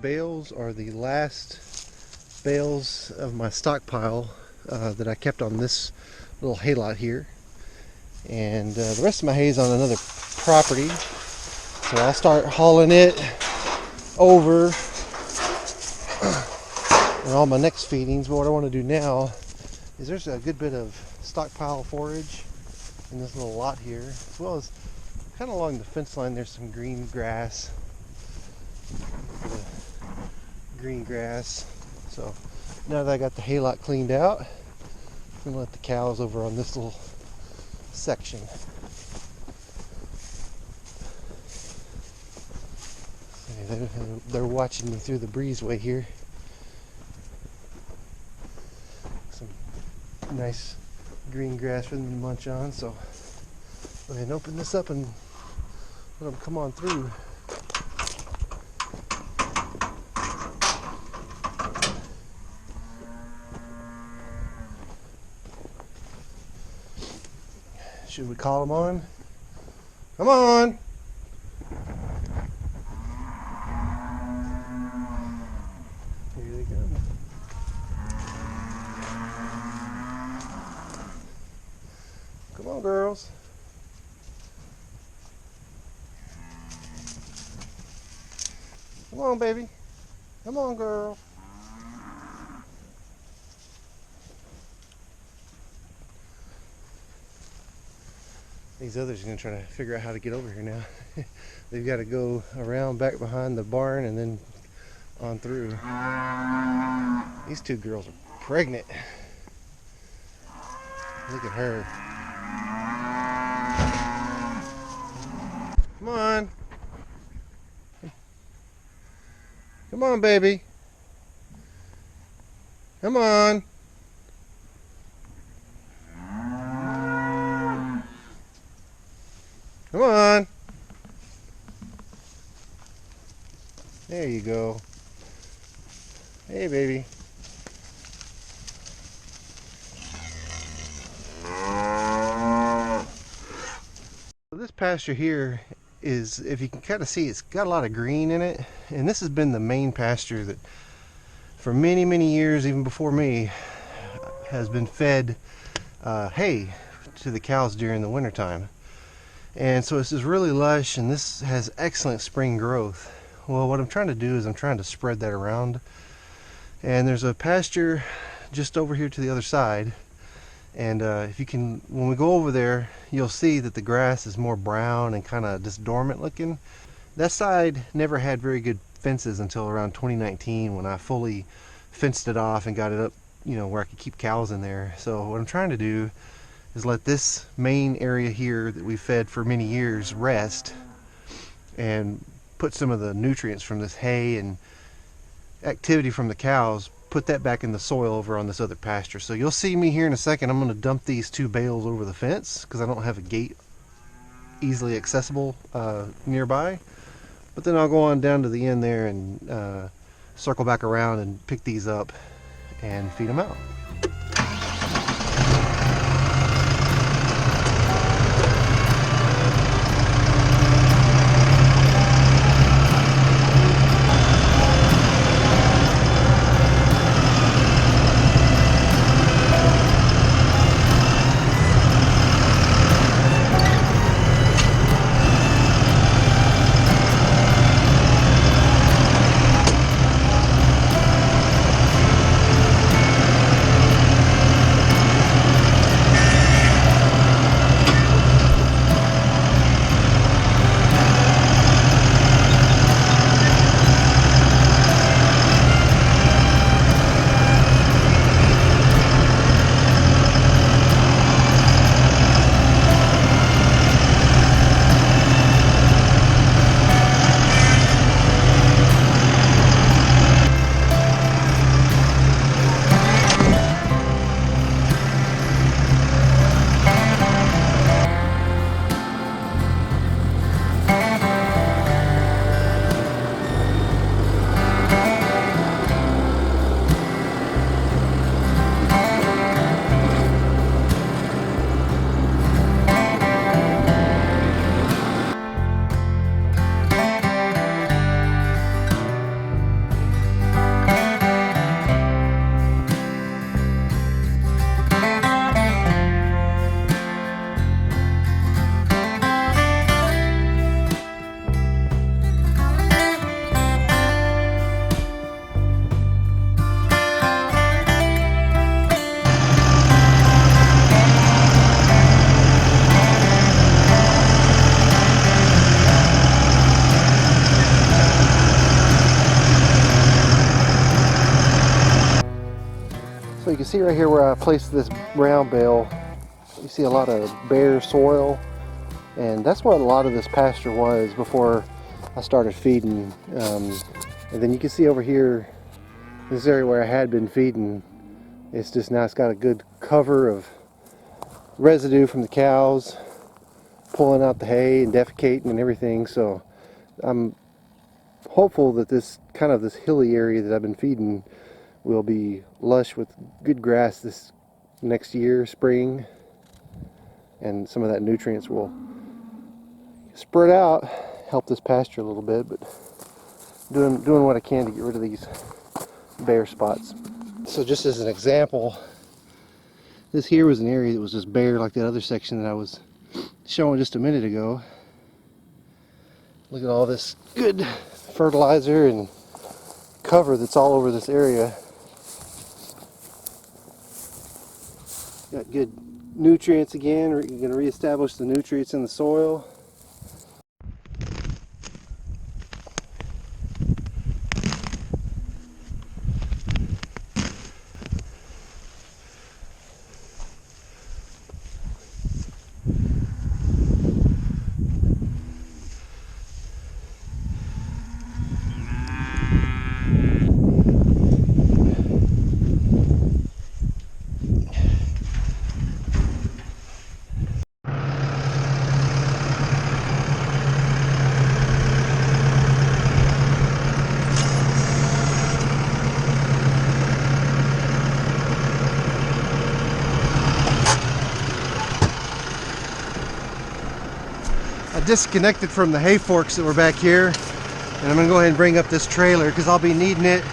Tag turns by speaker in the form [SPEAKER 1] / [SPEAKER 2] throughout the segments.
[SPEAKER 1] bales are the last bales of my stockpile that I kept on this little hay lot here. And the rest of my hay is on another property. So I'll start hauling it over and all my next feedings. But what I want to do now is there's a good bit of stockpile forage in this little lot here, as well as kind of along the fence line there's some green grass. Green grass. So now that I got the hay lot cleaned out, I'm going to let the cows over on this little section. They're watching me through the breezeway here. Some nice green grass for them to munch on. So go ahead and open this up and let them come on through. Should we call them on? Come on! Here they come. Come on, girls. Come on, baby. Come on, girl. These others are going to try to figure out how to get over here now. They've got to go around back behind the barn and then on through. These two girls are pregnant. Look at her. Come on. Come on, baby. Come on. Come on. There you go. Hey, baby. So this pasture here is, if you can kind of see, it's got a lot of green in it. And this has been the main pasture that for many, many years, even before me, has been fed hay to the cows during the wintertime. And so this is really lush, and this has excellent spring growth. Well, what I'm trying to do is I'm trying to spread that around. And there's a pasture just over here to the other side. And if you can, when we go over there, you'll see that the grass is more brown and kind of just dormant looking. That side never had very good fences until around 2019 when I fully fenced it off and got it up, you know, where I could keep cows in there. So what I'm trying to do is let this main area here that we fed for many years rest and put some of the nutrients from this hay and activity from the cows, put that back in the soil over on this other pasture. So you'll see me here in a second. I'm going to dump these two bales over the fence because I don't have a gate easily accessible nearby. But then I'll go on down to the end there and circle back around and pick these up and feed them out. see right here where I placed this brown bale, you see a lot of bare soil, and that's what a lot of this pasture was before I started feeding. And then you can see over here, this area where I had been feeding, it's just now it's got a good cover of residue from the cows pulling out the hay and defecating and everything. So I'm hopeful that this hilly area that I've been feeding will be lush with good grass this next year, spring, and some of that nutrients will spread out, help this pasture a little bit, but doing what I can to get rid of these bare spots. So just as an example, this here was an area that was just bare like that other section that I was showing just a minute ago. Look at all this good fertilizer and cover that's all over this area. Got good nutrients again. We're going to reestablish the nutrients in the soil. I disconnected from the hay forks that were back here, and I'm going to go ahead and bring up this trailer because I'll be needing it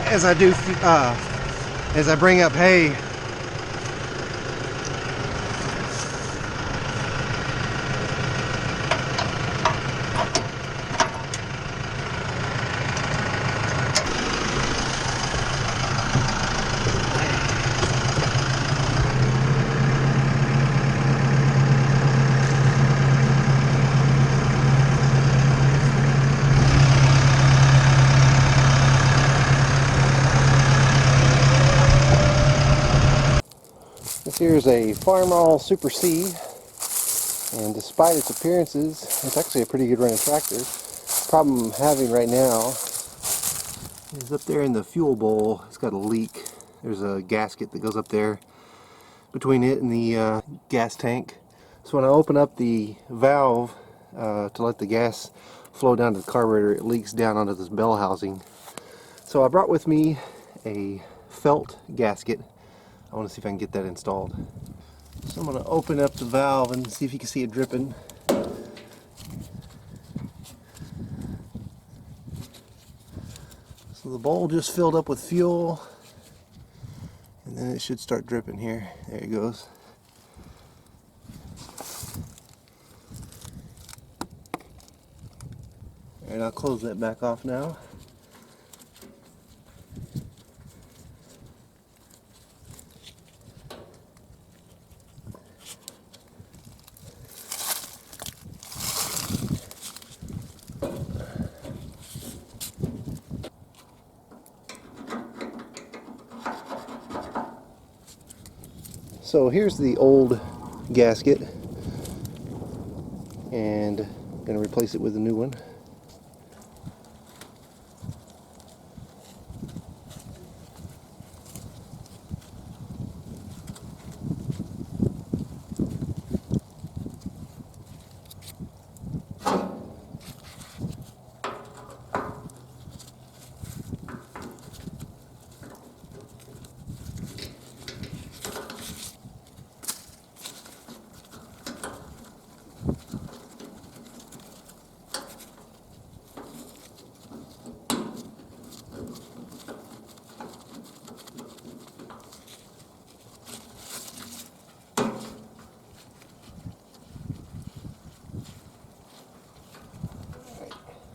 [SPEAKER 1] as I do as I bring up hay. This here is a Farmall Super C, and despite its appearances, it's actually a pretty good running tractor. The problem I'm having right now is up there in the fuel bowl. It's got a leak. There's a gasket that goes up there between it and the gas tank. So when I open up the valve to let the gas flow down to the carburetor, it leaks down onto this bell housing. So I brought with me a felt gasket. I want to see if I can get that installed. So I'm going to open up the valve and see if you can see it dripping. So the bowl just filled up with fuel, and then it should start dripping here. There it goes. Alright, I'll close that back off now. So here's the old gasket, and I'm going to replace it with a new one.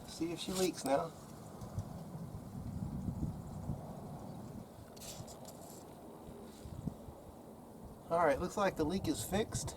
[SPEAKER 1] See if she leaks now. Alright, looks like the leak is fixed.